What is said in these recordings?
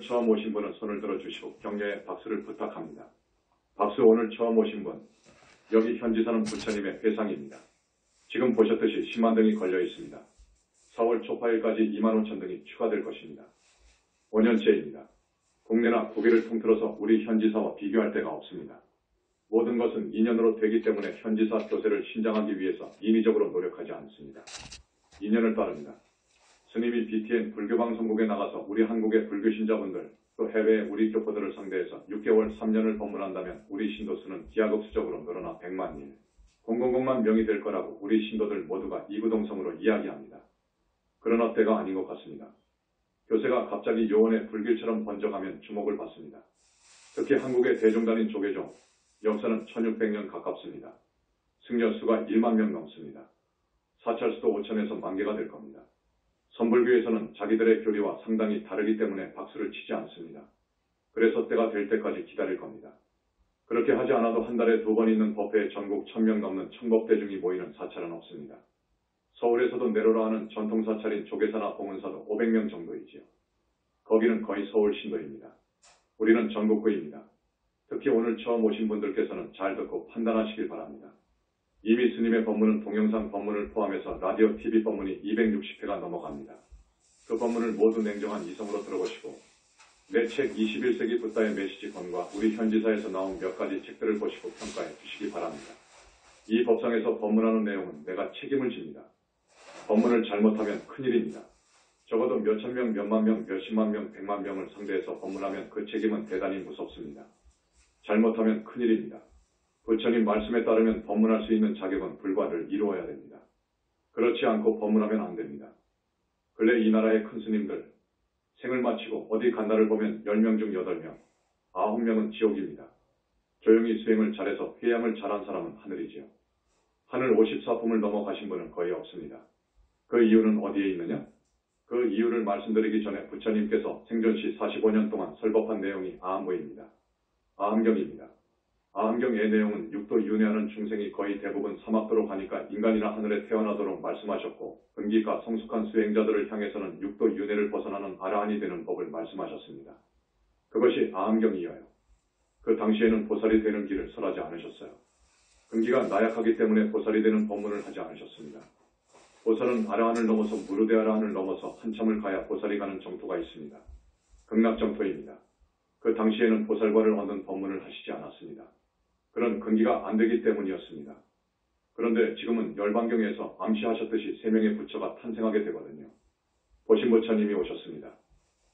처음 오신 분은 손을 들어주시고 격려의 박수를 부탁합니다. 박수. 오늘 처음 오신 분, 여기 현지사는 부처님의 회상입니다. 지금 보셨듯이 10만 등이 걸려 있습니다. 4월 초파일까지 2만 5천 등이 추가될 것입니다. 5년째입니다. 국내나 국외를 통틀어서 우리 현지사와 비교할 데가 없습니다. 모든 것은 인연으로 되기 때문에 현지사 교세를 신장하기 위해서 인위적으로 노력하지 않습니다. 인연을 따릅니다. 스님이 BTN 불교방송국에 나가서 우리 한국의 불교신자분들 또 해외의 우리 교포들을 상대해서 6개월 3년을 법문한다면 우리 신도수는 기하급수적으로 늘어나 100만 일, 000만 명이 될 거라고 우리 신도들 모두가 이구동성으로 이야기합니다. 그러나 때가 아닌 것 같습니다. 교세가 갑자기 요원의 불길처럼 번져가면 주목을 받습니다. 특히 한국의 대종단인 조계종, 역사는 1600년 가깝습니다. 승려수가 1만 명 넘습니다. 사찰수도 5천에서 10,000개가 될 겁니다. 선불교에서는 자기들의 교리와 상당히 다르기 때문에 박수를 치지 않습니다. 그래서 때가 될 때까지 기다릴 겁니다. 그렇게 하지 않아도 한 달에 2번 있는 법회에 전국 1000명 넘는 청법대중이 모이는 사찰은 없습니다. 서울에서도 내로라 하는 전통사찰인 조계사나 봉은사도 500명 정도이지요. 거기는 거의 서울 신도입니다. 우리는 전국구입니다. 특히 오늘 처음 오신 분들께서는 잘 듣고 판단하시길 바랍니다. 이미 스님의 법문은 동영상 법문을 포함해서 라디오, TV 법문이 260회가 넘어갑니다. 그 법문을 모두 냉정한 이성으로 들어보시고 내 책 21세기 붓다의 메시지권과 우리 현지사에서 나온 몇 가지 책들을 보시고 평가해 주시기 바랍니다. 이 법상에서 법문하는 내용은 내가 책임을 집니다. 법문을 잘못하면 큰일입니다. 적어도 몇천 명, 몇만 명, 몇십만 명, 100만 명을 상대해서 법문하면 그 책임은 대단히 무섭습니다. 잘못하면 큰일입니다. 부처님 말씀에 따르면 법문할 수 있는 자격은 불과를 이루어야 됩니다. 그렇지 않고 법문하면 안 됩니다. 근래 이 나라의 큰 스님들, 생을 마치고 어디 간다를 보면 10명 중 8명, 9명은 지옥입니다. 조용히 수행을 잘해서 회양을 잘한 사람은 하늘이지요. 하늘 54품을 넘어가신 분은 거의 없습니다. 그 이유는 어디에 있느냐? 그 이유를 말씀드리기 전에 부처님께서 생존시 45년 동안 설법한 내용이 아함보입니다. 아함경입니다. 아함경의 내용은 육도 윤회하는 중생이 거의 대부분 사막도로 가니까 인간이나 하늘에 태어나도록 말씀하셨고 근기가 성숙한 수행자들을 향해서는 육도 윤회를 벗어나는 아라한이 되는 법을 말씀하셨습니다. 그것이 아함경이어요. 그 당시에는 보살이 되는 길을 설하지 않으셨어요. 근기가 나약하기 때문에 보살이 되는 법문을 하지 않으셨습니다. 보살은 아라한을 넘어서 무르대 아라한을 넘어서 한참을 가야 보살이 가는 정토가 있습니다. 극락정토입니다. 그 당시에는 보살과를 얻는 법문을 하시지 않았습니다. 그런 근기가 안 되기 때문이었습니다. 그런데 지금은 열반경에서 암시하셨듯이 3명의 부처가 탄생하게 되거든요. 보신부처님이 오셨습니다.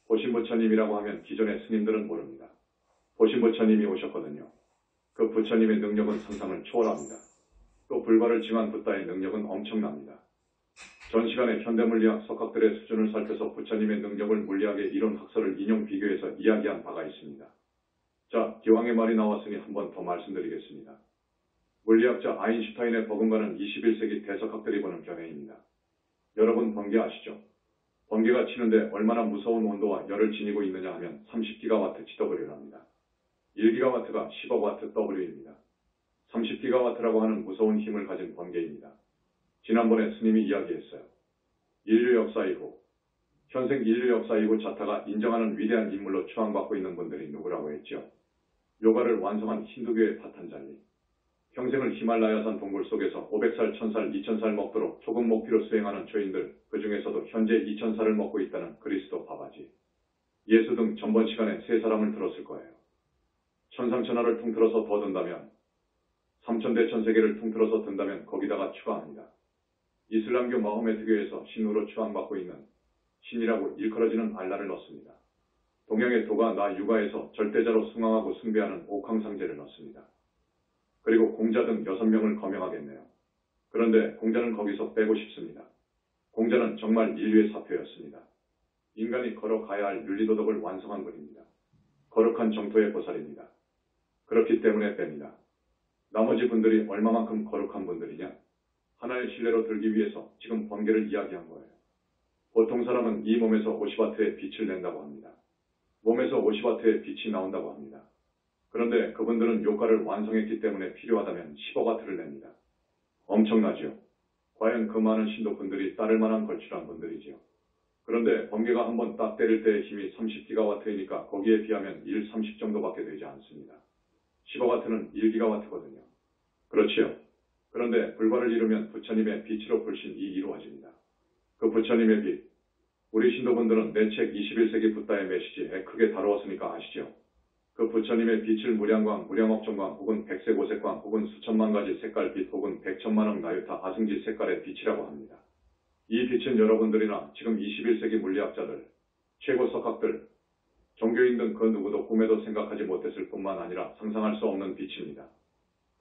보신부처님이라고 하면 기존의 스님들은 모릅니다. 보신부처님이 오셨거든요. 그 부처님의 능력은 상상을 초월합니다. 또 불과를 증한 붓다의 능력은 엄청납니다. 전 시간에 현대물리학 석학들의 수준을 살펴서 부처님의 능력을 물리학의 이론 학설을 인용 비교해서 이야기한 바가 있습니다. 자, 기왕의 말이 나왔으니 한 번 더 말씀드리겠습니다. 물리학자 아인슈타인의 버금가는 21세기 대석학들이 보는 견해입니다. 여러분 번개 아시죠? 번개가 치는데 얼마나 무서운 온도와 열을 지니고 있느냐 하면 30기가와트 GW랍니다. 1기가와트가 10억 와트 W입니다. 30기가와트라고 하는 무서운 힘을 가진 번개입니다. 지난번에 스님이 이야기했어요. 인류 역사 이후, 현생 인류 역사 이후 자타가 인정하는 위대한 인물로 추앙받고 있는 분들이 누구라고 했죠? 요가를 완성한 힌두교의 파탄잘리, 평생을 히말라야산 동굴 속에서 500살, 1000살, 2000살 먹도록 조금 먹기로 수행하는 초인들, 그 중에서도 현재 2000살을 먹고 있다는 그리스도 바바지, 예수 등 전번 시간에 3사람을 들었을 거예요. 천상천하를 통틀어서 더 든다면, 3000대천세계를 통틀어서 든다면 거기다가 추가합니다. 이슬람교 마호메트교에서 신으로 추앙받고 있는 신이라고 일컬어지는 알라를 넣습니다. 동양의 도가 나 유가에서 절대자로 숭앙하고 숭배하는 옥황상제를 넣습니다. 그리고 공자 등 6명을 거명하겠네요. 그런데 공자는 거기서 빼고 싶습니다. 공자는 정말 인류의 사표였습니다. 인간이 걸어가야 할 윤리도덕을 완성한 분입니다. 거룩한 정토의 보살입니다. 그렇기 때문에 뺍니다. 나머지 분들이 얼마만큼 거룩한 분들이냐? 하나의 신뢰로 들기 위해서 지금 번개를 이야기한 거예요. 보통 사람은 이 몸에서 50와트의 빛을 낸다고 합니다. 몸에서 50와트의 빛이 나온다고 합니다. 그런데 그분들은 요가를 완성했기 때문에 필요하다면 15와트를 냅니다. 엄청나죠? 과연 그 많은 신도분들이 따를 만한 걸출한 분들이지요. 그런데 번개가 한번 딱 때릴 때의 힘이 30기가와트이니까 거기에 비하면 1, 30 정도밖에 되지 않습니다. 15와트는 1기가와트거든요. 그렇지요. 그런데 불과를 이루면 부처님의 빛으로 불신이 이루어집니다. 그 부처님의 빛, 우리 신도분들은 내 책 21세기 붓다의 메시지에 크게 다루었으니까 아시죠? 그 부처님의 빛을 무량광, 무량억정광, 혹은 백색 오색광, 혹은 수천만 가지 색깔 빛, 혹은 백천만억 나유타 아승지 색깔의 빛이라고 합니다. 이 빛은 여러분들이나 지금 21세기 물리학자들, 최고 석학들, 종교인 등 그 누구도 꿈에도 생각하지 못했을 뿐만 아니라 상상할 수 없는 빛입니다.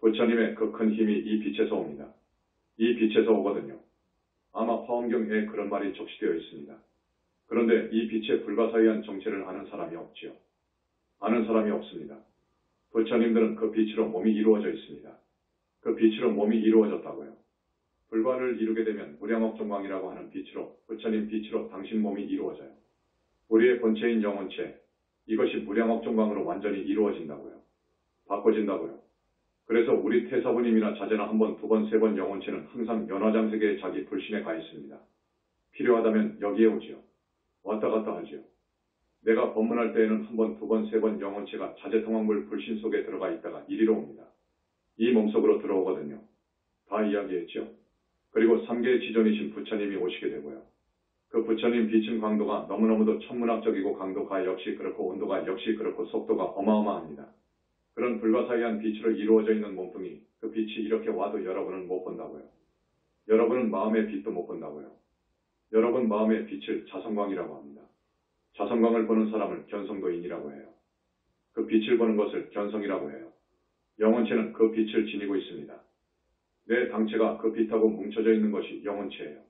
부처님의 그 큰 힘이 이 빛에서 옵니다. 이 빛에서 오거든요. 아마 화엄경에 그런 말이 적시되어 있습니다. 그런데 이 빛의 불가사의한 정체를 아는 사람이 없지요. 아는 사람이 없습니다. 부처님들은 그 빛으로 몸이 이루어져 있습니다. 그 빛으로 몸이 이루어졌다고요. 불과를 이루게 되면 무량억정광이라고 하는 빛으로, 부처님 빛으로 당신 몸이 이루어져요. 우리의 본체인 영혼체, 이것이 무량억정광으로 완전히 이루어진다고요. 바꿔진다고요. 그래서 우리 태사부님이나 자제나 한 번, 두 번, 세 번 영혼체는 항상 연화장세계에 자기 불신에 가 있습니다. 필요하다면 여기에 오지요. 왔다 갔다 하지요. 내가 법문할 때에는 한 번, 두 번, 세 번 영혼체가 자제통합물 불신 속에 들어가 있다가 이리로 옵니다. 이 몸속으로 들어오거든요. 다 이야기했죠. 그리고 3계의 지존이신 부처님이 오시게 되고요. 그 부처님 빛은 강도가 너무너무도 천문학적이고 강도가 역시 그렇고 온도가 역시 그렇고 속도가 어마어마합니다. 그런 불가사의한 빛으로 이루어져 있는 몸뚱이, 그 빛이 이렇게 와도 여러분은 못 본다고요. 여러분은 마음의 빛도 못 본다고요. 여러분 마음의 빛을 자성광이라고 합니다. 자성광을 보는 사람을 견성도인이라고 해요. 그 빛을 보는 것을 견성이라고 해요. 영혼체는 그 빛을 지니고 있습니다. 내 당체가 그 빛하고 뭉쳐져 있는 것이 영혼체예요.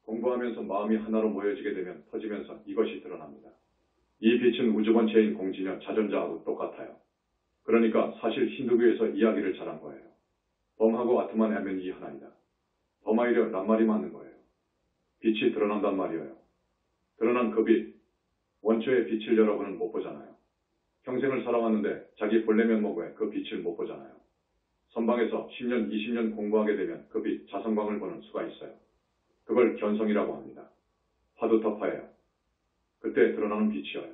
공부하면서 마음이 하나로 모여지게 되면 터지면서 이것이 드러납니다. 이 빛은 우주본체인 공지녀 자존자하고 똑같아요. 그러니까 사실 힌두교에서 이야기를 잘한 거예요. 범하고 아트만 하면 이 하나이다. 범하이려 낱말이 맞는 거예요. 빛이 드러난단 말이에요. 드러난 그 빛, 원초의 빛을 여러분은 못 보잖아요. 평생을 살아왔는데 자기 본래 면목에 그 빛을 못 보잖아요. 선방에서 10년, 20년 공부하게 되면 그 빛, 자성광을 보는 수가 있어요. 그걸 견성이라고 합니다. 화두타파예요. 그때 드러나는 빛이어요.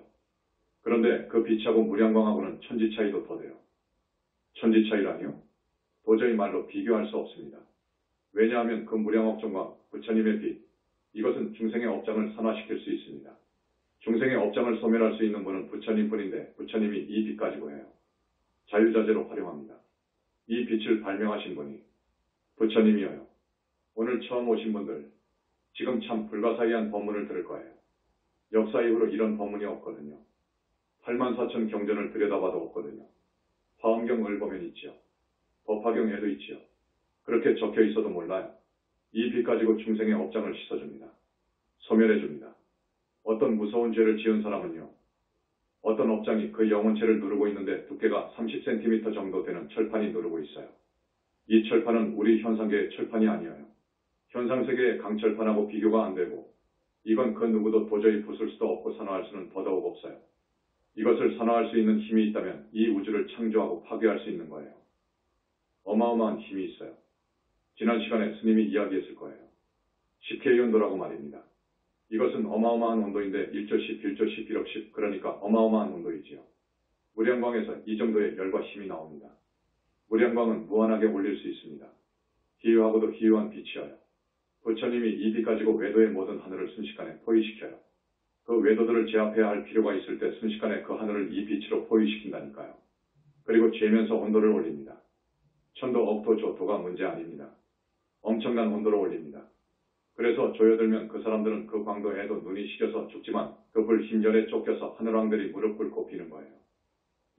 그런데 그 빛하고 무량광하고는 천지 차이도 더 돼요. 천지 차이라니요? 도저히 말로 비교할 수 없습니다. 왜냐하면 그 무량억정광, 부처님의 빛, 이것은 중생의 업장을 산화시킬 수 있습니다. 중생의 업장을 소멸할 수 있는 분은 부처님뿐인데 부처님이 이 빛 가지고 해요. 자유자재로 활용합니다. 이 빛을 발명하신 분이 부처님이어요. 오늘 처음 오신 분들, 지금 참 불가사의한 법문을 들을 거예요. 역사 이후로 이런 법문이 없거든요. 84,000 경전을 들여다봐도 없거든요. 화엄경을 보면 있지요. 법화경에도 있지요. 그렇게 적혀 있어도 몰라요. 이 빛 가지고 중생의 업장을 씻어줍니다. 소멸해줍니다. 어떤 무서운 죄를 지은 사람은요. 어떤 업장이 그 영혼체를 누르고 있는데 두께가 30cm 정도 되는 철판이 누르고 있어요. 이 철판은 우리 현상계의 철판이 아니에요. 현상세계의 강철판하고 비교가 안 되고 이건 그 누구도 도저히 부술 수도 없고 산화할 수는 더더욱 없어요. 이것을 산화할 수 있는 힘이 있다면 이 우주를 창조하고 파괴할 수 있는 거예요. 어마어마한 힘이 있어요. 지난 시간에 스님이 이야기했을 거예요. 10K 온도라고 말입니다. 이것은 어마어마한 온도인데 1조 10, 1조 10, 1억 10, 그러니까 어마어마한 온도이지요. 무량광에서 이 정도의 열과 힘이 나옵니다. 무량광은 무한하게 올릴 수 있습니다. 희유하고도 희유한 빛이어요. 부처님이 이 빛 가지고 외도의 모든 하늘을 순식간에 포위시켜요. 그 외도들을 제압해야 할 필요가 있을 때 순식간에 그 하늘을 이 빛으로 포위시킨다니까요. 그리고 재면서 온도를 올립니다. 천도, 억도, 조도가 문제 아닙니다. 엄청난 온도로 올립니다. 그래서 조여들면 그 사람들은 그 광도에도 눈이 시려서 죽지만 그 불 힘열에 쫓겨서 하늘왕들이 무릎 꿇고 비는 거예요.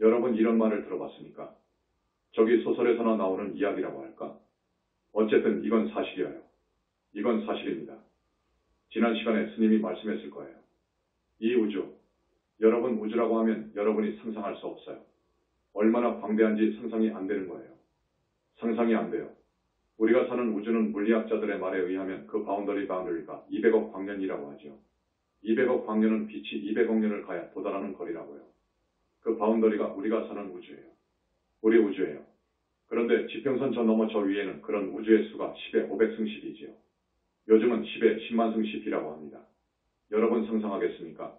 여러분 이런 말을 들어봤습니까? 저기 소설에서나 나오는 이야기라고 할까? 어쨌든 이건 사실이에요. 이건 사실입니다. 지난 시간에 스님이 말씀했을 거예요. 이 우주, 여러분 우주라고 하면 여러분이 상상할 수 없어요. 얼마나 광대한지 상상이 안 되는 거예요. 상상이 안 돼요. 우리가 사는 우주는 물리학자들의 말에 의하면 그 바운더리가 200억 광년이라고 하죠. 200억 광년은 빛이 200억 년을 가야 도달하는 거리라고요. 그 바운더리가 우리가 사는 우주예요. 우리 우주예요. 그런데 지평선 저 너머 저 위에는 그런 우주의 수가 10의 500승 10이지요. 요즘은 10의 10만승 10이라고 합니다. 여러분 상상하겠습니까?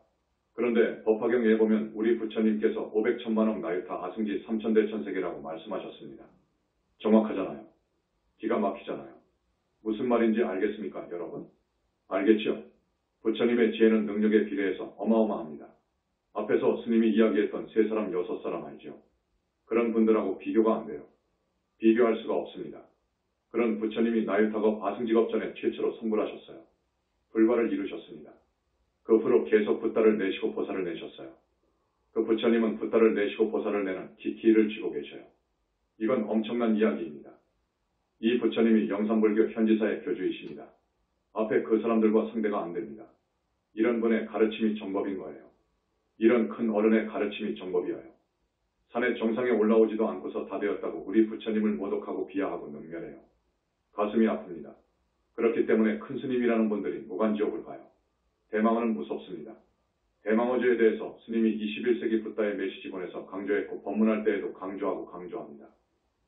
그런데 법화경에 보면 우리 부처님께서 500, 1000만억 나유타 아승지 3000대천세계라고 말씀하셨습니다. 정확하잖아요. 기가 막히잖아요. 무슨 말인지 알겠습니까, 여러분? 알겠죠? 부처님의 지혜는 능력에 비례해서 어마어마합니다. 앞에서 스님이 이야기했던 3사람, 6사람 알죠? 그런 분들하고 비교가 안 돼요. 비교할 수가 없습니다. 그런 부처님이 나유타급 아승직업 전에 최초로 성불하셨어요. 불과를 이루셨습니다. 그 후로 계속 붓다를 내시고 보살을 내셨어요. 그 부처님은 붓다를 내시고 보살을 내는 기키를 쥐고 계셔요. 이건 엄청난 이야기입니다. 이 부처님이 영산불교 현지사의 교주이십니다. 앞에 그 사람들과 상대가 안 됩니다. 이런 분의 가르침이 정법인 거예요. 이런 큰 어른의 가르침이 정법이어요. 산의 정상에 올라오지도 않고서 다 되었다고 우리 부처님을 모독하고 비하하고 능멸해요. 가슴이 아픕니다. 그렇기 때문에 큰 스님이라는 분들이 무간지옥을 가요. 대망어는 무섭습니다. 대망어주에 대해서 스님이 21세기 붓다의 메시지 본에서 강조했고 법문할 때에도 강조합니다.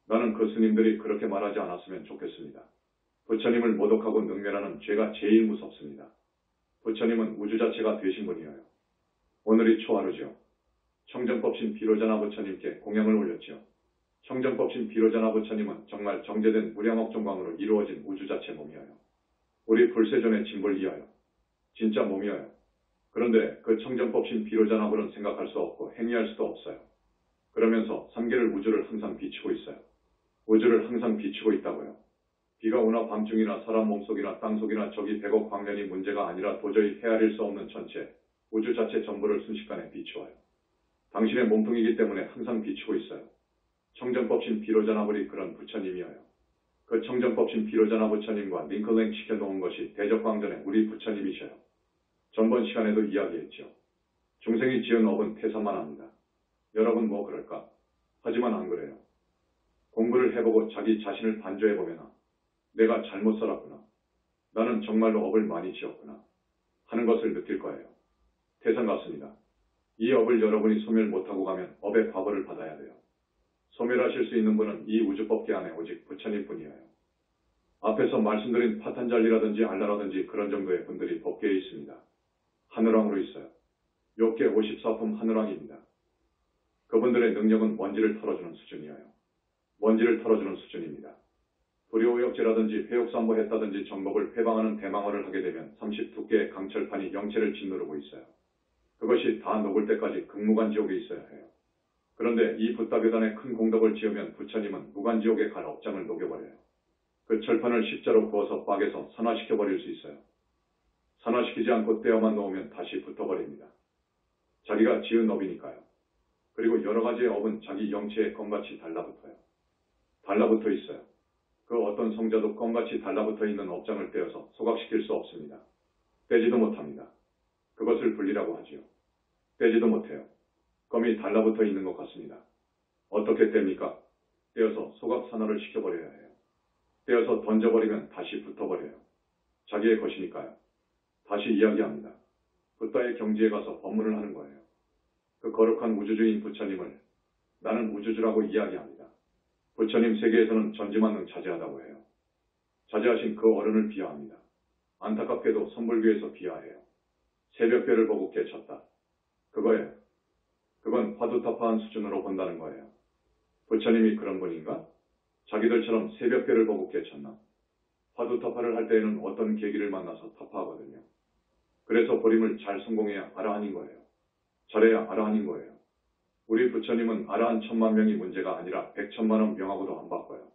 나는 그 스님들이 그렇게 말하지 않았으면 좋겠습니다. 부처님을 모독하고 능멸하는 죄가 제일 무섭습니다. 부처님은 우주 자체가 되신 분이에요. 오늘이 초하루죠. 청정법신 비로자나 부처님께 공양을 올렸죠. 청정법신 비로자나 부처님은 정말 정제된 무량억종광으로 이루어진 우주 자체 몸이어요. 우리 불세존의 진볼이어요. 진짜 몸이어요. 그런데 그 청정법신 비로자나불은 생각할 수 없고 행위할 수도 없어요. 그러면서 3개를 우주를 항상 비추고 있어요. 우주를 항상 비추고 있다고요. 비가 오나 밤중이나 사람 몸속이나 땅속이나 저기 100억 광년이 문제가 아니라 도저히 헤아릴 수 없는 전체, 우주 자체 전부를 순식간에 비추어요. 당신의 몸통이기 때문에 항상 비추고 있어요. 청정법신 비로자나불이 그런 부처님이어요. 그 청정법신 비로자나 부처님과 링클랭 시켜놓은 것이 대적광전의 우리 부처님이셔요. 전번 시간에도 이야기했죠. 중생이 지은 업은 태산만 합니다. 여러분 뭐 그럴까? 하지만 안 그래요. 공부를 해보고 자기 자신을 반조해보면 내가 잘못 살았구나. 나는 정말로 업을 많이 지었구나. 하는 것을 느낄 거예요. 태산 같습니다. 이 업을 여러분이 소멸 못하고 가면 업의 과보를 받아야 돼요. 소멸하실 수 있는 분은 이 우주법계 안에 오직 부처님 뿐이에요. 앞에서 말씀드린 파탄잘리라든지 알라라든지 그런 정도의 분들이 법계에 있습니다. 하늘왕으로 있어요. 욕계 54품 하늘왕입니다. 그분들의 능력은 먼지를 털어주는 수준이에요. 먼지를 털어주는 수준입니다. 불효욕죄라든지 회욕삼보 했다든지 정법을 회방하는 대망어를 하게 되면 32개의 강철판이 영체를 짓누르고 있어요. 그것이 다 녹을 때까지 극무간지옥에 있어야 해요. 그런데 이 붓다교단에 큰 공덕을 지으면 부처님은 무간지옥에 갈 업장을 녹여버려요. 그 철판을 십자로 구워서 빡에서 산화시켜버릴 수 있어요. 산화시키지 않고 떼어만 놓으면 다시 붙어버립니다. 자기가 지은 업이니까요. 그리고 여러 가지의 업은 자기 영체에 껌같이 달라붙어요. 달라붙어 있어요. 그 어떤 성자도 껌같이 달라붙어 있는 업장을 떼어서 소각시킬 수 없습니다. 떼지도 못합니다. 그것을 분리라고 하지요. 떼지도 못해요. 껌이 달라붙어 있는 것 같습니다. 어떻게 떼입니까? 떼어서 소각 산화를 시켜버려야 해요. 떼어서 던져버리면 다시 붙어버려요. 자기의 것이니까요. 다시 이야기합니다. 붓다의 경지에 가서 법문을 하는 거예요. 그 거룩한 우주주인 부처님을 나는 우주주라고 이야기합니다. 부처님 세계에서는 전지만능 자제하다고 해요. 자제하신 그 어른을 비하합니다. 안타깝게도 선불교에서 비하해요. 새벽별을 보고 깨쳤다. 그거예요. 그건 화두타파한 수준으로 본다는 거예요. 부처님이 그런 분인가? 자기들처럼 새벽별을 보고 깨쳤나? 화두타파를 할 때에는 어떤 계기를 만나서 타파하거든요. 그래서 보림을 잘 성공해야 아라한인 거예요. 잘해야 아라한인 거예요. 우리 부처님은 아라한 1000만 명이 문제가 아니라 100천만억 명하고도 안 바꿔요.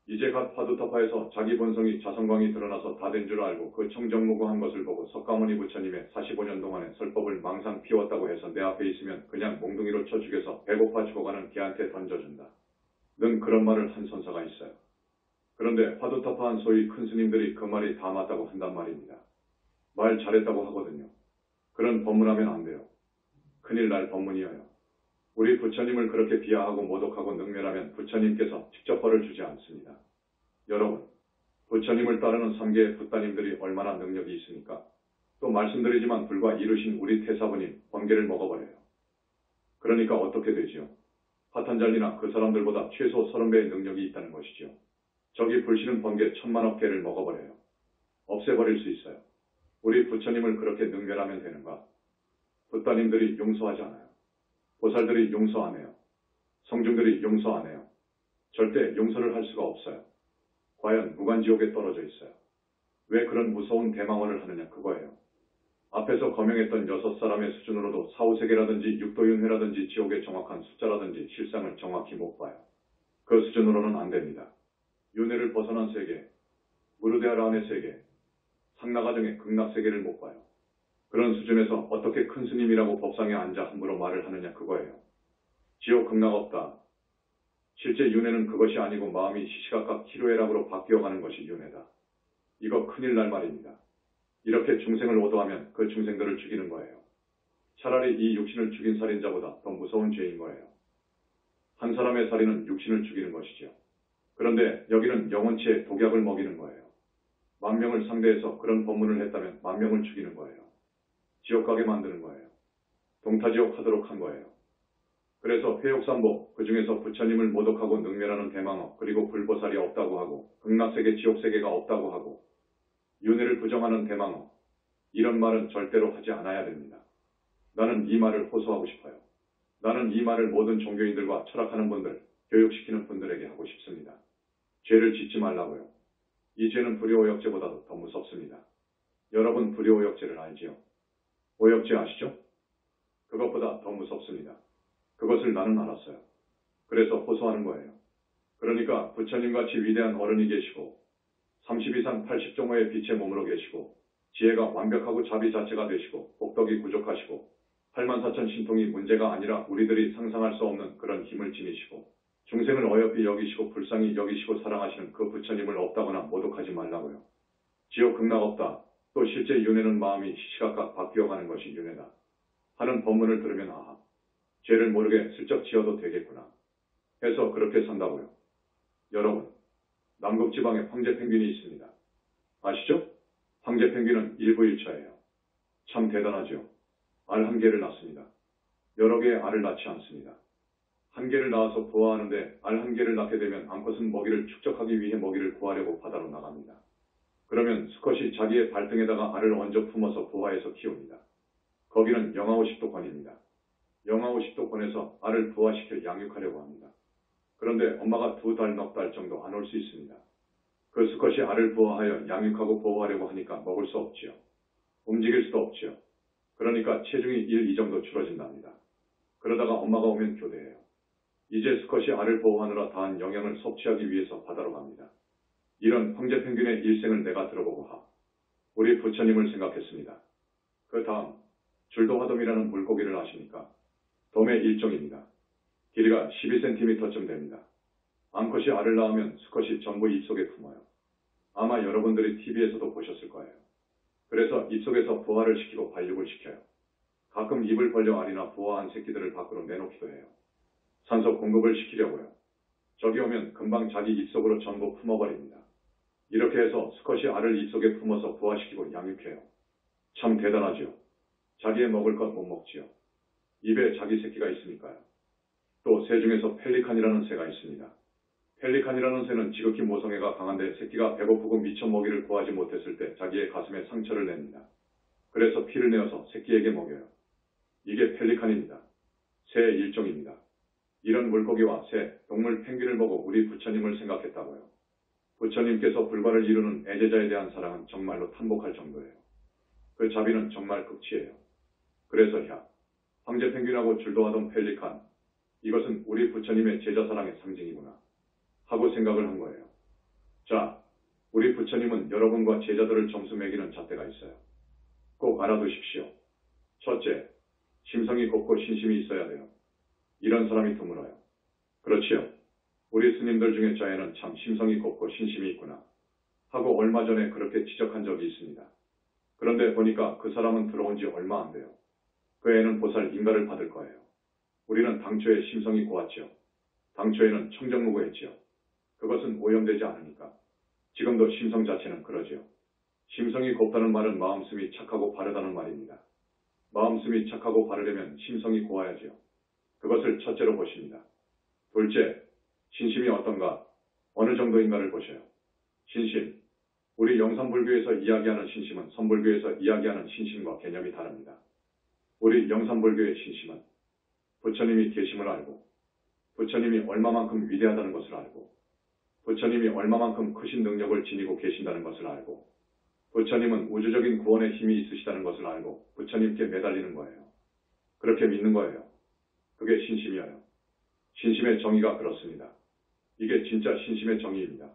이제 갓 화두타파에서 자기 본성이 자성광이 드러나서 다 된 줄 알고 그 청정무구한 것을 보고 석가모니 부처님의 45년 동안의 설법을 망상 피웠다고 해서 내 앞에 있으면 그냥 몽둥이로 쳐 죽여서 배고파 죽어가는 개한테 던져준다. 는 그런 말을 한 선사가 있어요. 그런데 화두타파한 소위 큰 스님들이 그 말이 다 맞다고 한단 말입니다. 말 잘했다고 하거든요. 그런 법문하면 안 돼요. 큰일 날 법문이에요. 우리 부처님을 그렇게 비하하고 모독하고 능멸하면 부처님께서 직접 벌을 주지 않습니다. 여러분, 부처님을 따르는 3개의 붓다님들이 얼마나 능력이 있습니까? 또 말씀드리지만 불과 이루신 우리 태사부님 번개를 먹어버려요. 그러니까 어떻게 되지요? 파탄잘리나 그 사람들보다 최소 30배의 능력이 있다는 것이지요. 저기 불씨는 번개 1000만억 개를 먹어버려요. 없애버릴 수 있어요. 우리 부처님을 그렇게 능멸하면 되는가? 붓따님들이 용서하지 않아요. 보살들이 용서 안 해요. 성중들이 용서 안 해요. 절대 용서를 할 수가 없어요. 과연 무간지옥에 떨어져 있어요. 왜 그런 무서운 대망언을 하느냐 그거예요. 앞에서 거명했던 6사람의 수준으로도 사후세계라든지 육도윤회라든지 지옥의 정확한 숫자라든지 실상을 정확히 못 봐요. 그 수준으로는 안 됩니다. 윤회를 벗어난 세계, 무르대아라한의 세계, 상나가정의 극락세계를 못 봐요. 그런 수준에서 어떻게 큰 스님이라고 법상에 앉아 함부로 말을 하느냐 그거예요. 지옥 극락 없다. 실제 윤회는 그것이 아니고 마음이 시시각각 희로애락으로 바뀌어가는 것이 윤회다. 이거 큰일 날 말입니다. 이렇게 중생을 오도하면 그 중생들을 죽이는 거예요. 차라리 이 육신을 죽인 살인자보다 더 무서운 죄인 거예요. 한 사람의 살인은 육신을 죽이는 것이죠. 그런데 여기는 영혼체에 독약을 먹이는 거예요. 10,000명을 상대해서 그런 법문을 했다면 10,000명을 죽이는 거예요. 지옥 가게 만드는 거예요. 동타지옥 하도록 한 거예요. 그래서 회욕삼보, 그 중에서 부처님을 모독하고 능멸하는 대망어, 그리고 불보살이 없다고 하고 극락세계, 지옥세계가 없다고 하고 윤회를 부정하는 대망어, 이런 말은 절대로 하지 않아야 됩니다. 나는 이 말을 호소하고 싶어요. 나는 이 말을 모든 종교인들과 철학하는 분들, 교육시키는 분들에게 하고 싶습니다. 죄를 짓지 말라고요. 이 죄는 불효오역죄보다도 더 무섭습니다. 여러분 불효오역죄를 알지요? 오역죄 아시죠? 그것보다 더 무섭습니다. 그것을 나는 알았어요. 그래서 호소하는 거예요. 그러니까 부처님같이 위대한 어른이 계시고 32산 80종호의 빛의 몸으로 계시고 지혜가 완벽하고 자비 자체가 되시고 복덕이 부족하시고 84,000 신통이 문제가 아니라 우리들이 상상할 수 없는 그런 힘을 지니시고 중생을 어여삐 여기시고 불쌍히 여기시고 사랑하시는 그 부처님을 없다거나 모독하지 말라고요. 지옥 극락 없다. 또 실제 윤회는 마음이 시시각각 바뀌어가는 것이 윤회다. 하는 법문을 들으면 아하, 죄를 모르게 슬쩍 지어도 되겠구나 해서 그렇게 산다고요. 여러분, 남극지방에 황제펭귄이 있습니다. 아시죠? 황제펭귄은 일부일처예요. 참 대단하죠. 알 한 개를 낳습니다. 여러 개의 알을 낳지 않습니다. 한 개를 낳아서 부화하는데 알 한 개를 낳게 되면 암컷은 먹이를 축적하기 위해 먹이를 구하려고 바다로 나갑니다. 그러면 수컷이 자기의 발등에다가 알을 얹어 품어서 부화해서 키웁니다. 거기는 영하 50도 권입니다. 영하 50도 권에서 알을 부화시켜 양육하려고 합니다. 그런데 엄마가 2달, 넉 달 정도 안 올 수 있습니다. 그 수컷이 알을 부화하여 양육하고 보호하려고 하니까 먹을 수 없지요. 움직일 수도 없지요. 그러니까 체중이 1, 2 정도 줄어진답니다. 그러다가 엄마가 오면 교대해요. 이제 수컷이 알을 보호하느라 다한 영양을 섭취하기 위해서 바다로 갑니다. 이런 황제펭귄의 일생을 내가 들어보고 우리 부처님을 생각했습니다. 그 다음 줄도화돔이라는 물고기를 아십니까? 돔의 일종입니다. 길이가 12cm쯤 됩니다. 암컷이 알을 낳으면 수컷이 전부 입속에 품어요. 아마 여러분들이 TV에서도 보셨을 거예요. 그래서 입속에서 부화를 시키고 발육을 시켜요. 가끔 입을 벌려 알이나 부화한 새끼들을 밖으로 내놓기도 해요. 산소 공급을 시키려고요. 저기 오면 금방 자기 입속으로 전부 품어버립니다. 이렇게 해서 수컷이 알을 입속에 품어서 부화시키고 양육해요. 참 대단하지요. 자기의 먹을 것 못 먹지요. 입에 자기 새끼가 있으니까요. 또 새 중에서 펠리칸이라는 새가 있습니다. 펠리칸이라는 새는 지극히 모성애가 강한데 새끼가 배고프고 미처 먹이를 구하지 못했을 때 자기의 가슴에 상처를 냅니다. 그래서 피를 내어서 새끼에게 먹여요. 이게 펠리칸입니다. 새의 일종입니다. 이런 물고기와 새, 동물, 펭귄을 보고 우리 부처님을 생각했다고요. 부처님께서 불과를 이루는 애제자에 대한 사랑은 정말로 탐복할 정도예요. 그 자비는 정말 극치예요. 그래서 황제펭귄하고 줄도하던 펠리칸, 이것은 우리 부처님의 제자사랑의 상징이구나 하고 생각을 한 거예요. 자, 우리 부처님은 여러분과 제자들을 점수 매기는 잣대가 있어요. 꼭 알아두십시오. 첫째, 심성이 곱고 신심이 있어야 돼요. 이런 사람이 드물어요. 그렇지요. 우리 스님들 중에 자에는 참 심성이 곱고 신심이 있구나 하고 얼마 전에 그렇게 지적한 적이 있습니다. 그런데 보니까 그 사람은 들어온 지 얼마 안 돼요. 그 애는 보살 인가를 받을 거예요. 우리는 당초에 심성이 고왔지요. 당초에는 청정무구했지요. 그것은 오염되지 않으니까. 지금도 심성 자체는 그러지요. 심성이 곱다는 말은 마음씀이 착하고 바르다는 말입니다. 마음씀이 착하고 바르려면 심성이 고와야지요. 그것을 첫째로 보십니다. 둘째, 신심이 어떤가, 어느 정도인가를 보셔요. 신심, 우리 영산불교에서 이야기하는 신심은 선불교에서 이야기하는 신심과 개념이 다릅니다. 우리 영산불교의 신심은 부처님이 계심을 알고 부처님이 얼마만큼 위대하다는 것을 알고 부처님이 얼마만큼 크신 능력을 지니고 계신다는 것을 알고 부처님은 우주적인 구원의 힘이 있으시다는 것을 알고 부처님께 매달리는 거예요. 그렇게 믿는 거예요. 그게 신심이에요. 신심의 정의가 그렇습니다. 이게 진짜 신심의 정의입니다.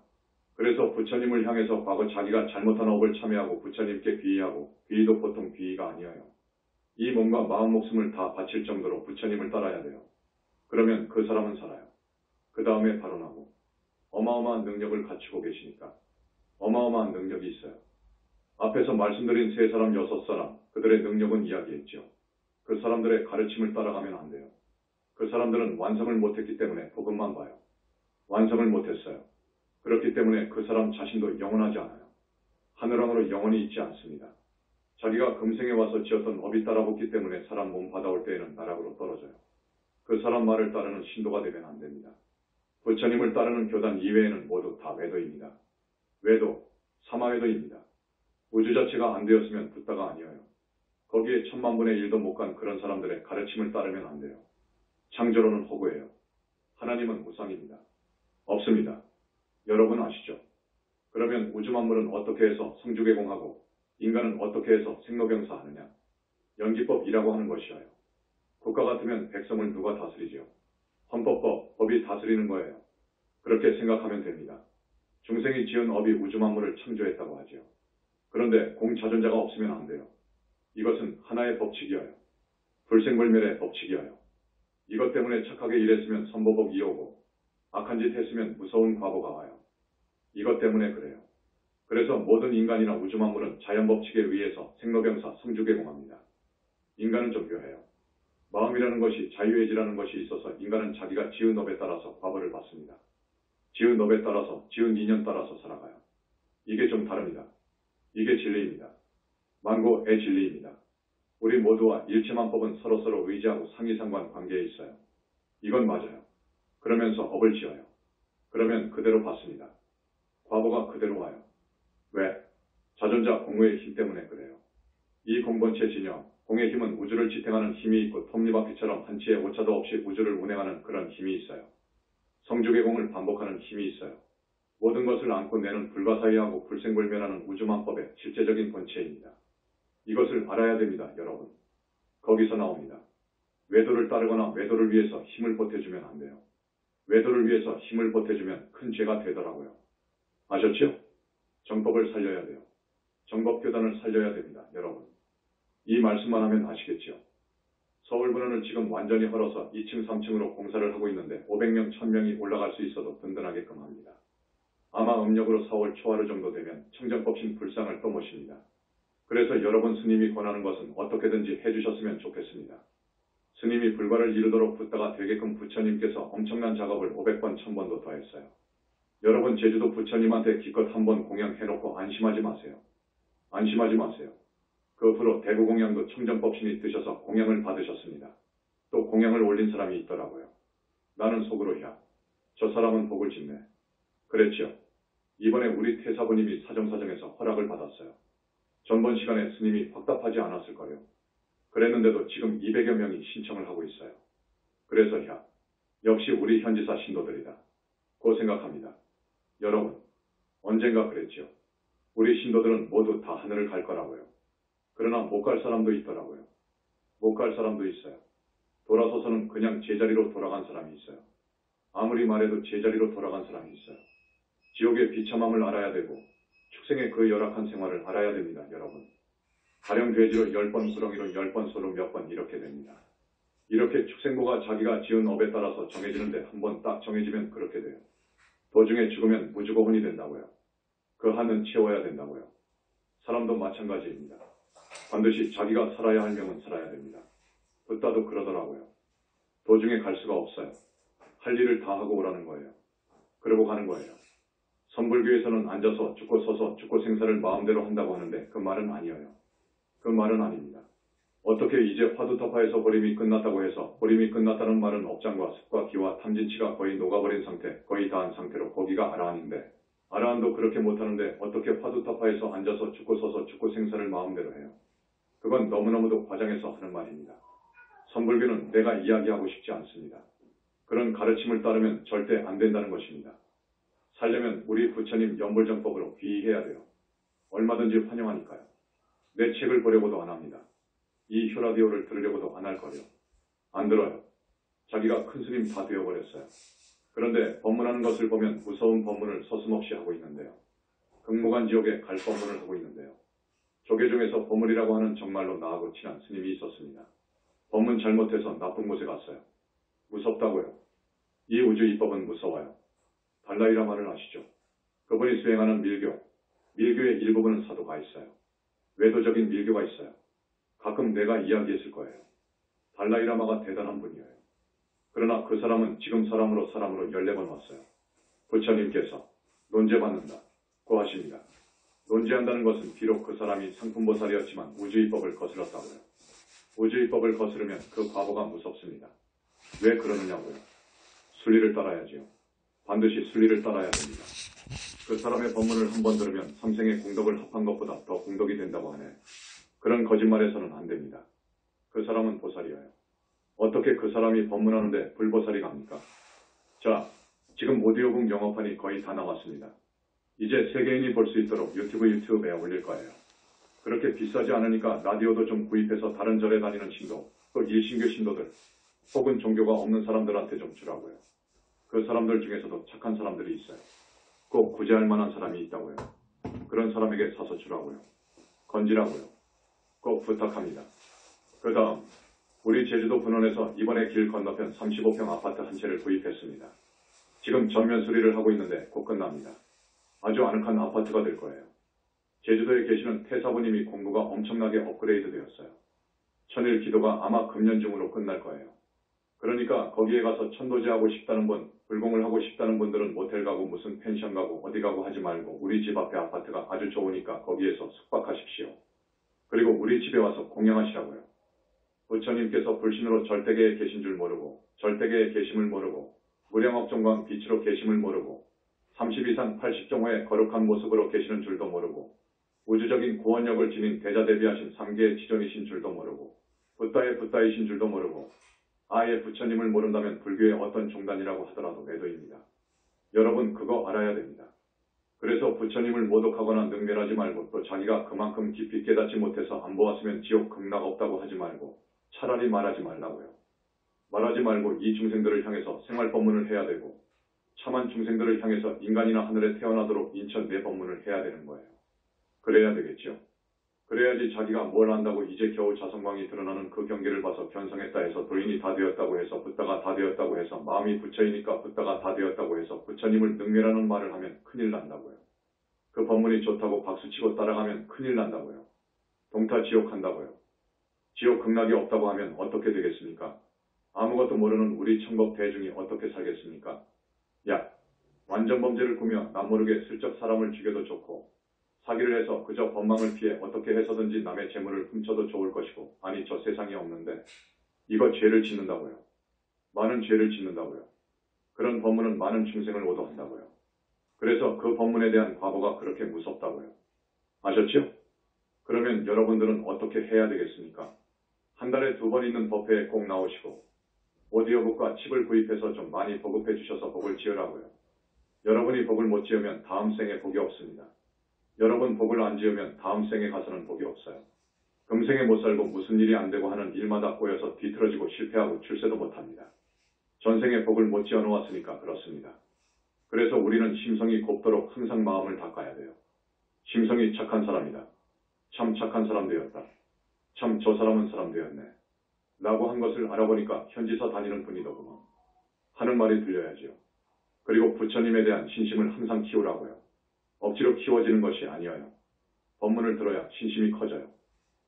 그래서 부처님을 향해서 과거 자기가 잘못한 업을 참회하고 부처님께 비의하고 비의도 보통 비의가 아니에요. 이 몸과 마음 목숨을 다 바칠 정도로 부처님을 따라야 돼요. 그러면 그 사람은 살아요. 그 다음에 발언하고 어마어마한 능력을 갖추고 계시니까 어마어마한 능력이 있어요. 앞에서 말씀드린 세 사람, 여섯 사람, 그들의 능력은 이야기했죠. 그 사람들의 가르침을 따라가면 안 돼요. 그 사람들은 완성을 못했기 때문에 복음만 봐요. 완성을 못했어요. 그렇기 때문에 그 사람 자신도 영원하지 않아요. 하늘왕으로 영원히 있지 않습니다. 자기가 금생에 와서 지었던 업이 따라붙기 때문에 사람 몸 받아올 때에는 나락으로 떨어져요. 그 사람 말을 따르는 신도가 되면 안 됩니다. 부처님을 따르는 교단 이외에는 모두 다 외도입니다. 외도, 사마외도입니다. 우주 자체가 안 되었으면 붓다가 아니에요. 거기에 1000만분의 1도 못 간 그런 사람들의 가르침을 따르면 안 돼요. 창조론은 허구예요. 하나님은 우상입니다. 없습니다. 여러분 아시죠? 그러면 우주 만물은 어떻게 해서 성주개공하고 인간은 어떻게 해서 생로병사하느냐? 연기법이라고 하는 것이에요. 국가 같으면 백성을 누가 다스리지요? 헌법법, 법이 다스리는 거예요. 그렇게 생각하면 됩니다. 중생이 지은 업이 우주 만물을 창조했다고 하지요. 그런데 공자존자가 없으면 안 돼요. 이것은 하나의 법칙이에요. 불생불멸의 법칙이에요. 이것 때문에 착하게 일했으면 선보복 이어오고 악한 짓 했으면 무서운 과보가 와요. 이것 때문에 그래요. 그래서 모든 인간이나 우주 만물은 자연법칙에 의해서 생로병사, 성주개공합니다. 인간은 좀 묘해요. 마음이라는 것이 자유의지라는 것이 있어서 인간은 자기가 지은 업에 따라서 과보를 받습니다. 지은 업에 따라서, 지은 인연 따라서 살아가요. 이게 좀 다릅니다. 이게 진리입니다. 만고의 진리입니다. 우리 모두와 일체만법은 서로서로 의지하고 상이상관 관계에 있어요. 이건 맞아요. 그러면서 업을 지어요. 그러면 그대로 받습니다. 과보가 그대로 와요. 왜? 자존자 공의 힘 때문에 그래요. 이 공본체 진영, 공의 힘은 우주를 지탱하는 힘이 있고 톱니바퀴처럼 한치의 오차도 없이 우주를 운행하는 그런 힘이 있어요. 성주개공을 반복하는 힘이 있어요. 모든 것을 안고 내는 불가사의하고 불생불멸하는 우주만법의 실제적인 본체입니다. 이것을 알아야 됩니다, 여러분. 거기서 나옵니다. 외도를 따르거나 외도를 위해서 힘을 보태주면 안 돼요. 외도를 위해서 힘을 보태주면 큰 죄가 되더라고요. 아셨죠? 정법을 살려야 돼요. 정법교단을 살려야 됩니다, 여러분. 이 말씀만 하면 아시겠죠? 서울분원을 지금 완전히 헐어서 2층, 3층으로 공사를 하고 있는데 500명, 1000명이 올라갈 수 있어도 든든하게끔 합니다. 아마 음력으로 4월 초하루 정도 되면 청정법신 불상을 또 모십니다. 그래서 여러분 스님이 권하는 것은 어떻게든지 해주셨으면 좋겠습니다. 스님이 불과를 이루도록 붙다가 되게끔 부처님께서 엄청난 작업을 500번, 1000번도 더 했어요. 여러분 제주도 부처님한테 기껏 한번 공양해놓고 안심하지 마세요. 안심하지 마세요. 그 후로 대구 공양도 청정법신이 뜨셔서 공양을 받으셨습니다. 또 공양을 올린 사람이 있더라고요. 나는 속으로 야, 저 사람은 복을 짓네. 그랬죠. 이번에 우리 태사부님이 사정사정해서 허락을 받았어요. 전번 시간에 스님이 확답하지 않았을 거요. 그랬는데도 지금 200여 명이 신청을 하고 있어요. 그래서 야, 역시 우리 현지사 신도들이다. 고 생각합니다. 여러분, 언젠가 그랬죠. 우리 신도들은 모두 다 하늘을 갈 거라고요. 그러나 못 갈 사람도 있더라고요. 못 갈 사람도 있어요. 돌아서서는 그냥 제자리로 돌아간 사람이 있어요. 아무리 말해도 제자리로 돌아간 사람이 있어요. 지옥의 비참함을 알아야 되고 축생의 그 열악한 생활을 알아야 됩니다, 여러분. 가령 돼지로 10번, 구렁이로 10번, 소로 몇 번 이렇게 됩니다. 이렇게 축생고가 자기가 지은 업에 따라서 정해지는데 한 번 딱 정해지면 그렇게 돼요. 도중에 죽으면 무주고혼이 된다고요. 그 한은 채워야 된다고요. 사람도 마찬가지입니다. 반드시 자기가 살아야 할 명은 살아야 됩니다. 붓다도 그러더라고요. 도중에 갈 수가 없어요. 할 일을 다 하고 오라는 거예요. 그러고 가는 거예요. 선불교에서는 앉아서 죽고 서서 죽고 생사를 마음대로 한다고 하는데 그 말은 아니에요. 그 말은 아닙니다. 어떻게 이제 화두타파에서 보림이 끝났다고 해서 보림이 끝났다는 말은 업장과 습과 기와 탐진치가 거의 녹아버린 상태, 거의 다한 상태로 거기가 아라한인데 아라한도 그렇게 못하는데 어떻게 화두타파에서 앉아서 죽고 서서 죽고 생사를 마음대로 해요. 그건 너무너무도 과장해서 하는 말입니다. 선불교는 내가 이야기하고 싶지 않습니다. 그런 가르침을 따르면 절대 안 된다는 것입니다. 살려면 우리 부처님 연불정법으로 귀의해야 돼요. 얼마든지 환영하니까요. 내 책을 보려고도 안 합니다. 이 휴라디오를 들으려고도 안 할 거요. 안 들어요. 자기가 큰 스님 다 되어버렸어요. 그런데 법문하는 것을 보면 무서운 법문을 서슴없이 하고 있는데요. 극무관 지옥에 갈 법문을 하고 있는데요. 조계 중에서 보물이라고 하는 정말로 나하고 친한 스님이 있었습니다. 법문 잘못해서 나쁜 곳에 갔어요. 무섭다고요. 이 우주 이법은 무서워요. 달라이라마를 아시죠? 그분이 수행하는 밀교의 일부분은 사도가 있어요. 외도적인 밀교가 있어요. 가끔 내가 이야기했을 거예요. 달라이라마가 대단한 분이에요. 그러나 그 사람은 지금 사람으로 14번 왔어요. 부처님께서 논제받는다고 하십니다. 논제한다는 것은 비록 그 사람이 상품보살이었지만 우주의법을 거슬렀다고요. 우주의법을 거스르면 그 과보가 무섭습니다. 왜 그러느냐고요. 순리를 따라야지요. 반드시 순리를 따라야 됩니다. 그 사람의 법문을 한 번 들으면 삼생의 공덕을 합한 것보다 더 공덕이 된다고 하네. 그런 거짓말에서는 안 됩니다. 그 사람은 보살이에요. 어떻게 그 사람이 법문하는데 불보살이 갑니까? 자, 지금 오디오북 영어판이 거의 다 나왔습니다. 이제 세계인이 볼 수 있도록 유튜브에 올릴 거예요. 그렇게 비싸지 않으니까 라디오도 좀 구입해서 다른 절에 다니는 신도, 또 일신교 신도들, 혹은 종교가 없는 사람들한테 좀 주라고요. 그 사람들 중에서도 착한 사람들이 있어요. 꼭 구제할 만한 사람이 있다고요. 그런 사람에게 사서 주라고요. 건지라고요. 꼭 부탁합니다. 그 다음, 우리 제주도 분원에서 이번에 길 건너편 35평 아파트 한 채를 구입했습니다. 지금 전면 수리를 하고 있는데 곧 끝납니다. 아주 아늑한 아파트가 될 거예요. 제주도에 계시는 태사부님이 공부가 엄청나게 업그레이드 되었어요. 천일 기도가 아마 금년 중으로 끝날 거예요. 그러니까 거기에 가서 천도제하고 싶다는 분, 불공을 하고 싶다는 분들은 모텔 가고 무슨 펜션 가고 어디 가고 하지 말고 우리 집 앞에 아파트가 아주 좋으니까 거기에서 숙박하십시오. 그리고 우리 집에 와서 공양하시라고요. 부처님께서 불신으로 절대계에 계신 줄 모르고 절대계에 계심을 모르고 무량업종광 빛으로 계심을 모르고 30 이상 80종호의 거룩한 모습으로 계시는 줄도 모르고 우주적인 구원력을 지닌 대자대비하신 3계의 지존이신 줄도 모르고 붓다의 붓다이신 줄도 모르고 아예 부처님을 모른다면 불교의 어떤 종단이라고 하더라도 매도입니다. 여러분 그거 알아야 됩니다. 그래서 부처님을 모독하거나 능멸하지 말고 또 자기가 그만큼 깊이 깨닫지 못해서 안 보았으면 지옥 극락 없다고 하지 말고 차라리 말하지 말라고요. 말하지 말고 이 중생들을 향해서 생활법문을 해야 되고 참한 중생들을 향해서 인간이나 하늘에 태어나도록 인천 내법문을 해야 되는 거예요. 그래야 되겠죠. 그래야지 자기가 뭘 안다고 이제 겨우 자성광이 드러나는 그 경계를 봐서 견성했다 해서 도인이 다 되었다고 해서 붓다가 다 되었다고 해서 마음이 부처이니까 붓다가 다 되었다고 해서 부처님을 능멸하는 말을 하면 큰일 난다고요. 그 법문이 좋다고 박수치고 따라가면 큰일 난다고요. 동타지옥 한다고요. 지옥 극락이 없다고 하면 어떻게 되겠습니까? 아무것도 모르는 우리 천법 대중이 어떻게 살겠습니까? 야, 완전 범죄를 꾸며 남 모르게 슬쩍 사람을 죽여도 좋고 사기를 해서 그저 법망을 피해 어떻게 해서든지 남의 재물을 훔쳐도 좋을 것이고 아니 저 세상에 없는데 이거 죄를 짓는다고요. 많은 죄를 짓는다고요. 그런 법문은 많은 중생을 오도한다고요. 그래서 그 법문에 대한 과보가 그렇게 무섭다고요. 아셨죠? 그러면 여러분들은 어떻게 해야 되겠습니까? 한 달에 2번 있는 법회에 꼭 나오시고 오디오북과 칩을 구입해서 좀 많이 보급해 주셔서 복을 지으라고요. 여러분이 복을 못 지으면 다음 생에 복이 없습니다. 여러분 복을 안 지으면 다음 생에 가서는 복이 없어요. 금생에 못 살고 무슨 일이 안 되고 하는 일마다 꼬여서 뒤틀어지고 실패하고 출세도 못합니다. 전생에 복을 못 지어 놓았으니까 그렇습니다. 그래서 우리는 심성이 곱도록 항상 마음을 닦아야 돼요. 심성이 착한 사람이다. 참 착한 사람 되었다. 참 저 사람은 사람 되었네. 라고 한 것을 알아보니까 현지사 다니는 분이더구먼. 하는 말이 들려야지요. 그리고 부처님에 대한 신심을 항상 키우라고요. 억지로 키워지는 것이 아니어요. 법문을 들어야 신심이 커져요.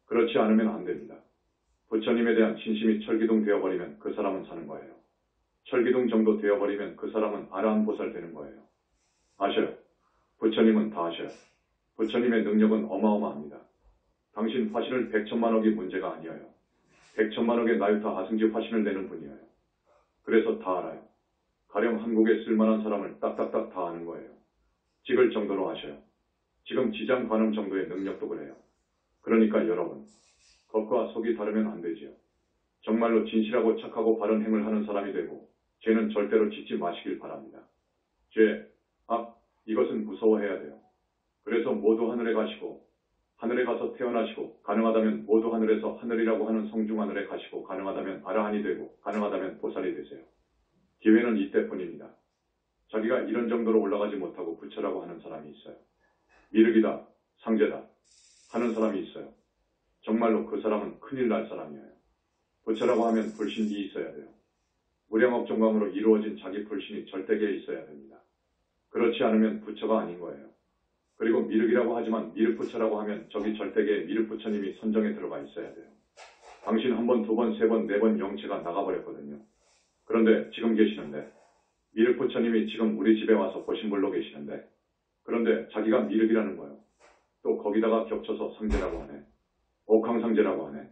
그렇지 않으면 안 됩니다. 부처님에 대한 신심이 철기둥 되어버리면 그 사람은 사는 거예요. 철기둥 정도 되어버리면 그 사람은 아라한보살 되는 거예요. 아셔요. 부처님은 다 아셔요. 부처님의 능력은 어마어마합니다. 당신 화신을 100천만억이 문제가 아니어요. 100천만억의 나유타 아승지 화신을 내는 분이에요. 그래서 다 알아요. 가령 한국에 쓸만한 사람을 딱딱딱 다 아는 거예요. 찍을 정도로 하셔요. 지금 지장 관음 정도의 능력도 그래요. 그러니까 여러분, 겉과 속이 다르면 안 되지요. 정말로 진실하고 착하고 바른 행을 하는 사람이 되고 죄는 절대로 짓지 마시길 바랍니다. 죄, 악, 이것은 무서워해야 돼요. 그래서 모두 하늘에 가시고 하늘에 가서 태어나시고 가능하다면 모두 하늘에서 하늘이라고 하는 성중하늘에 가시고 가능하다면 아라한이 되고 가능하다면 보살이 되세요. 기회는 이때뿐입니다. 자기가 이런 정도로 올라가지 못하고 부처라고 하는 사람이 있어요. 미륵이다, 상제다 하는 사람이 있어요. 정말로 그 사람은 큰일 날 사람이에요. 부처라고 하면 불신이 있어야 돼요. 무량업종광으로 이루어진 자기 불신이 절대계에 있어야 됩니다. 그렇지 않으면 부처가 아닌 거예요. 그리고 미륵이라고 하지만 미륵부처라고 하면 저기 절대계에 미륵부처님이 선정에 들어가 있어야 돼요. 당신 한 번, 두 번, 세 번, 네 번 영체가 나가버렸거든요. 그런데 지금 계시는데 미륵부처님이 지금 우리 집에 와서 보신불로 계시는데 그런데 자기가 미륵이라는 거예요. 또 거기다가 겹쳐서 상제라고 하네. 옥황상제라고 하네.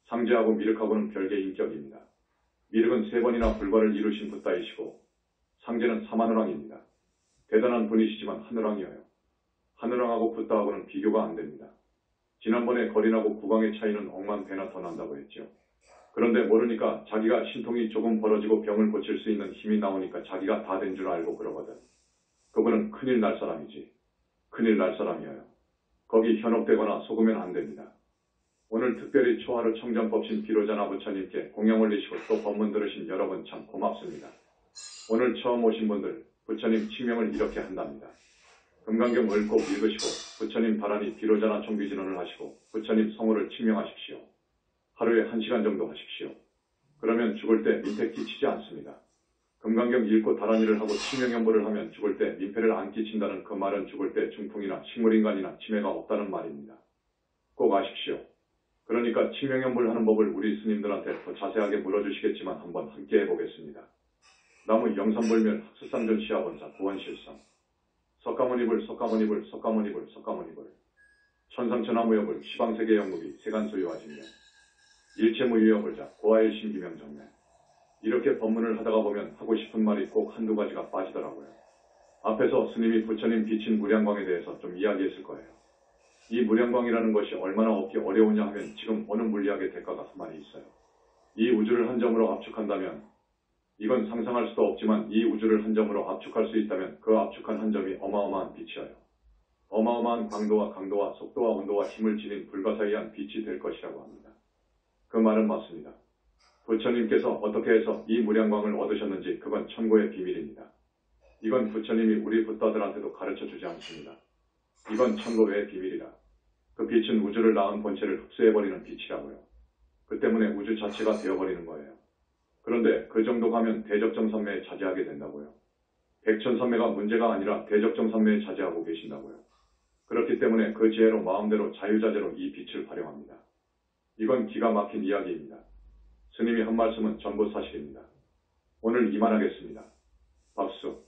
상제하고 미륵하고는 별개 인격입니다. 미륵은 세 번이나 불과를 이루신 붓다이시고 상제는 사마누랑입니다. 대단한 분이시지만 하늘왕이에요. 하늘왕하고 붓다하고는 비교가 안 됩니다. 지난번에 거린하고 국왕의 차이는 억만 배나 더 난다고 했죠. 그런데 모르니까 자기가 신통이 조금 벌어지고 병을 고칠 수 있는 힘이 나오니까 자기가 다 된 줄 알고 그러거든. 그분은 큰일 날 사람이지. 큰일 날 사람이에요. 거기 현혹되거나 속으면 안 됩니다. 오늘 특별히 초하루 청정법신 비로자나 부처님께 공양 올리시고 또 법문 들으신 여러분 참 고맙습니다. 오늘 처음 오신 분들 부처님 칭명을 이렇게 한답니다. 금강경 읊고 읽으시고 부처님 바라니 비로자나 총비진언을 하시고 부처님 성호를 칭명하십시오. 하루에 1시간 정도 하십시오. 그러면 죽을 때 민폐 끼치지 않습니다. 금강경 읽고 다란이를 하고 칭명연보를 하면 죽을 때 민폐를 안 끼친다는 그 말은 죽을 때 중풍이나 식물인간이나 치매가 없다는 말입니다. 꼭 아십시오. 그러니까 칭명연보를 하는 법을 우리 스님들한테 더 자세하게 물어주시겠지만 한번 함께 해보겠습니다. 나무 영산불멸 학수상전 시아본사 구원실성 석가모니불 석가모니불 석가모니불 석가모니불 천상천하무여불 시방세계 영국이 세간소유화진명 일체무유여불자 고아의 신기명정면 이렇게 법문을 하다가 보면 하고 싶은 말이 꼭 한두 가지가 빠지더라고요. 앞에서 스님이 부처님 비친 무량광에 대해서 좀 이야기했을 거예요. 이 무량광이라는 것이 얼마나 얻기 어려우냐 하면 지금 어느 물리학의 대가가 가만히 있어요. 이 우주를 한 점으로 압축한다면 이건 상상할 수도 없지만 이 우주를 한 점으로 압축할 수 있다면 그 압축한 한 점이 어마어마한 빛이에요. 어마어마한 광도와 강도와 속도와 온도와 힘을 지닌 불가사의한 빛이 될 것이라고 합니다. 그 말은 맞습니다. 부처님께서 어떻게 해서 이 무량광을 얻으셨는지 그건 천고의 비밀입니다. 이건 부처님이 우리 붓다들한테도 가르쳐주지 않습니다. 이건 천고의 비밀이라. 그 빛은 우주를 낳은 본체를 흡수해버리는 빛이라고요. 그 때문에 우주 자체가 되어버리는 거예요. 그런데 그 정도 가면 대적정산매에 자제하게 된다고요. 백천산매가 문제가 아니라 대적정산매에 자제하고 계신다고요. 그렇기 때문에 그 지혜로 마음대로 자유자재로 이 빛을 활용합니다. 이건 기가 막힌 이야기입니다. 스님이 한 말씀은 전부 사실입니다. 오늘 이만하겠습니다. 박수.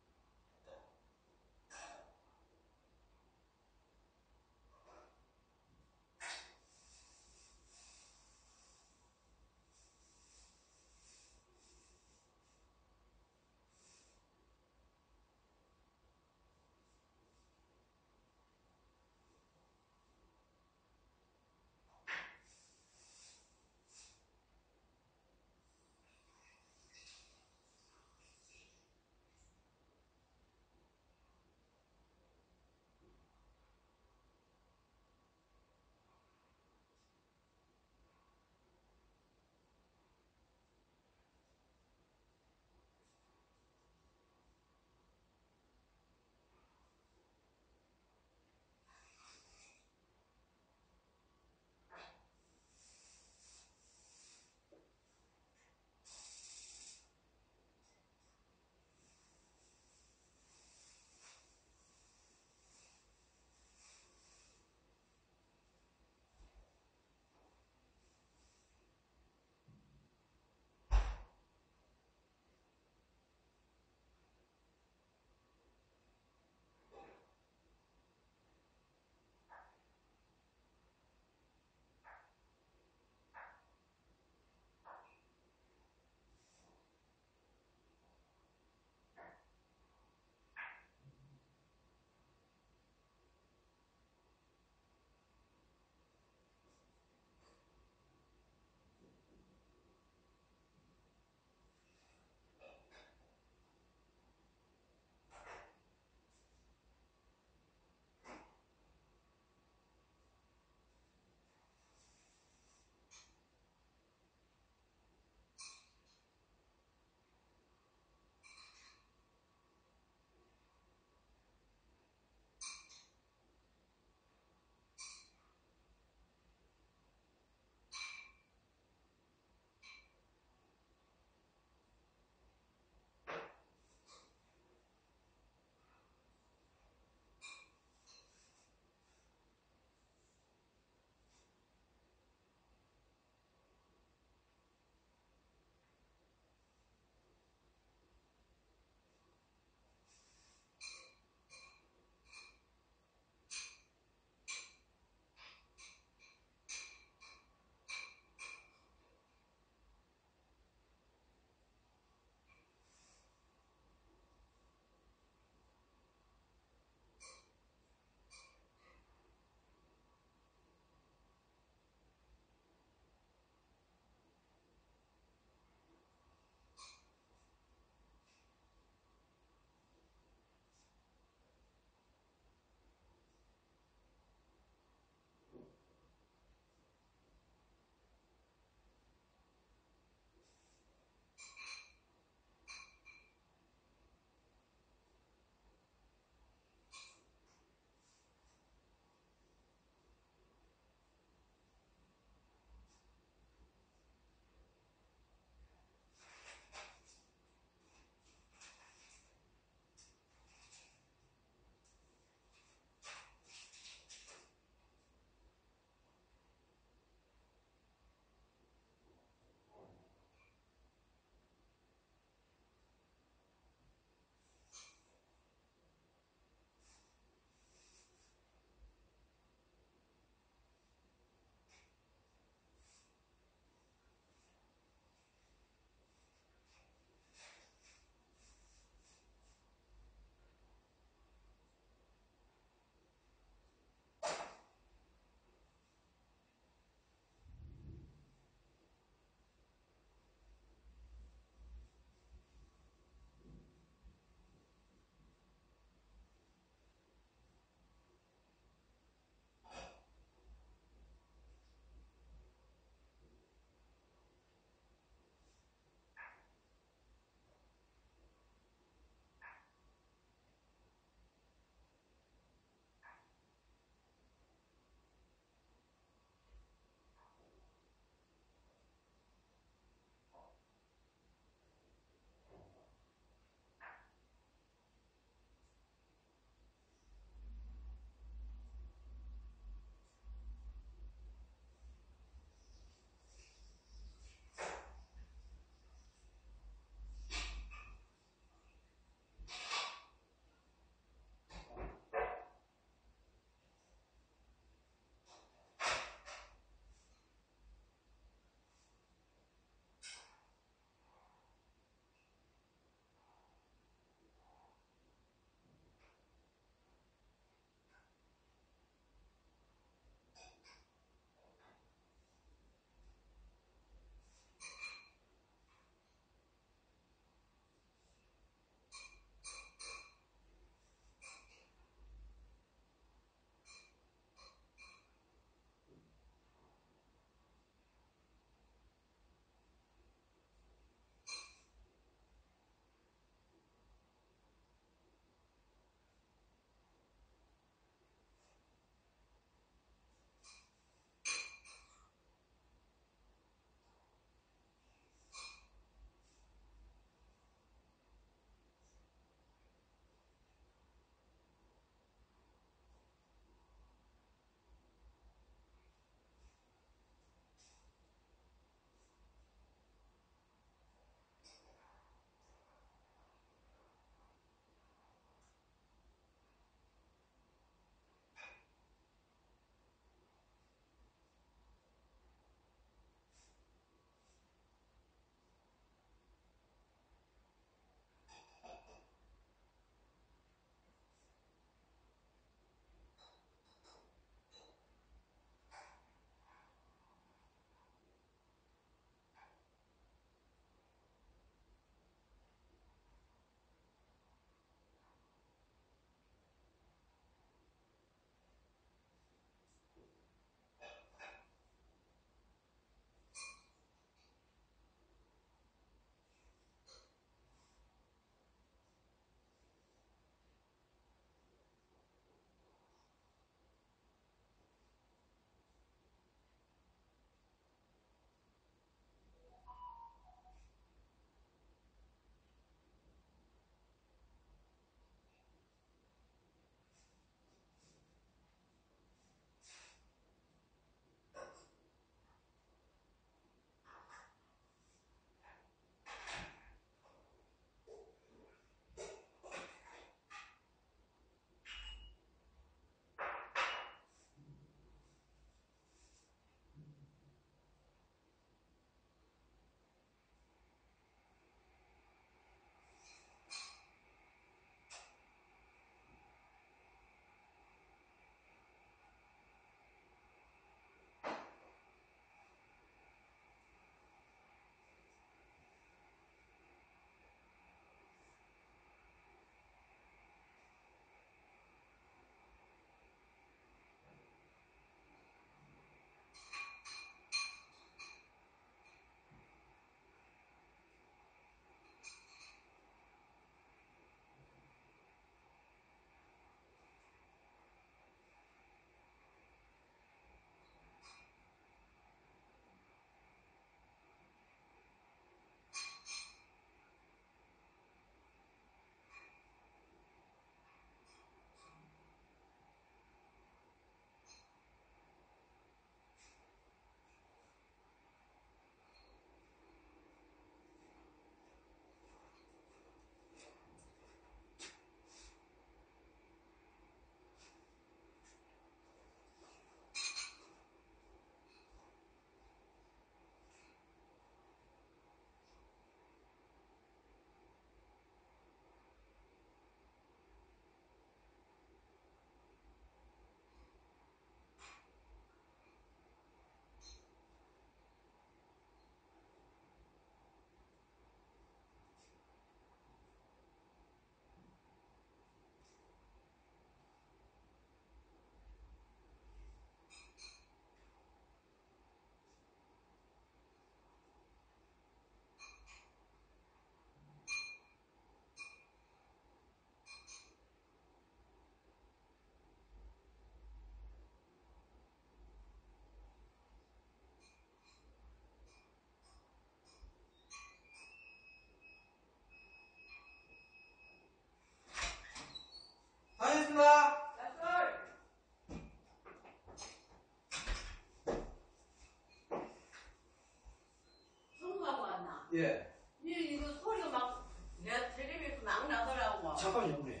예. 이거 소리가 막, 내 텔레비에서 막 나더라고. 잠깐만요, 어머니.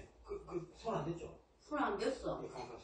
손 안 됐죠? 손 안 됐어. 예, 가서.